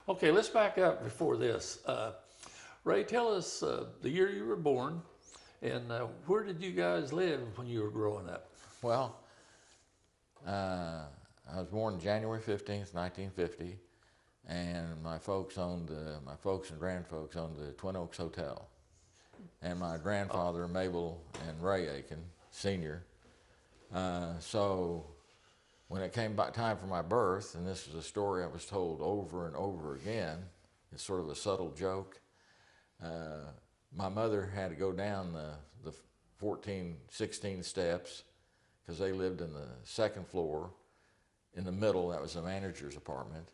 Okay, let's back up before this. Ray, tell us the year you were born and where did you guys live when you were growing up? Well, I was born January 15th, 1950, and my folks and grandfolks owned the Twin Oaks Hotel. And my grandfather, Mabel and Ray Akin, Sr. So when it came time for my birth, and this is a story I was told over and over again, it's sort of a subtle joke. My mother had to go down the 14, 16 steps because they lived in the second floor. In the middle, that was the manager's apartment.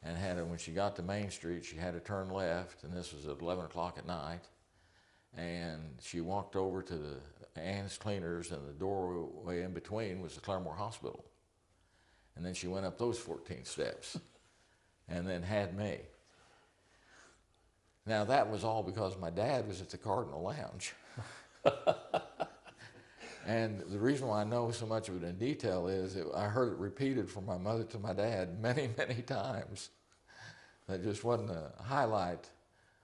And when she got to Main Street, she had to turn left, and this was at 11 o'clock at night. And she walked over to the Ann's Cleaners, and the doorway in between was the Claremore Hospital. And then she went up those 14 steps and then had me. Now that was all because my dad was at the Cardinal Lounge. And the reason why I know so much of it in detail is I heard it repeated from my mother to my dad many, many times. That just wasn't a highlight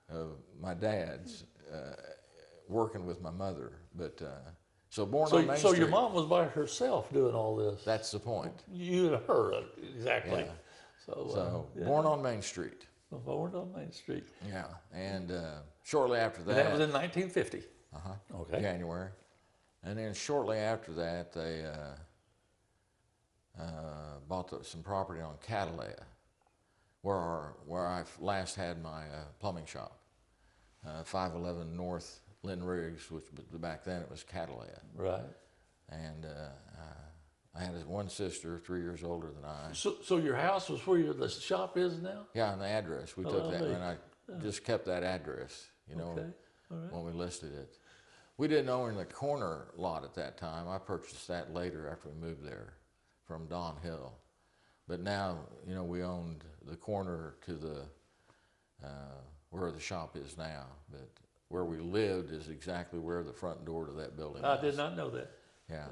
of my dad's working with my mother. But so born on Main Street. So your mom was by herself doing all this? That's the point. You and her, exactly. Yeah. So yeah. Born on Main Street. Born on Main Street. Yeah, and shortly after that. And that was in 1950. Okay. January. And then shortly after that, they bought some property on Catalina, where I last had my plumbing shop, 511 North Lynn Riggs, which back then it was Catalina. Right. And I had one sister, 3 years older than I. So your house was where the shop is now? Yeah, and the address. We took that, and I just kept that address, Okay. All right. when we listed it. We didn't own the corner lot at that time. I purchased that later after we moved there from Don Hill. But now, we owned the corner to the where the shop is now. But where we lived is exactly where the front door to that building is. I did not know that. Yeah.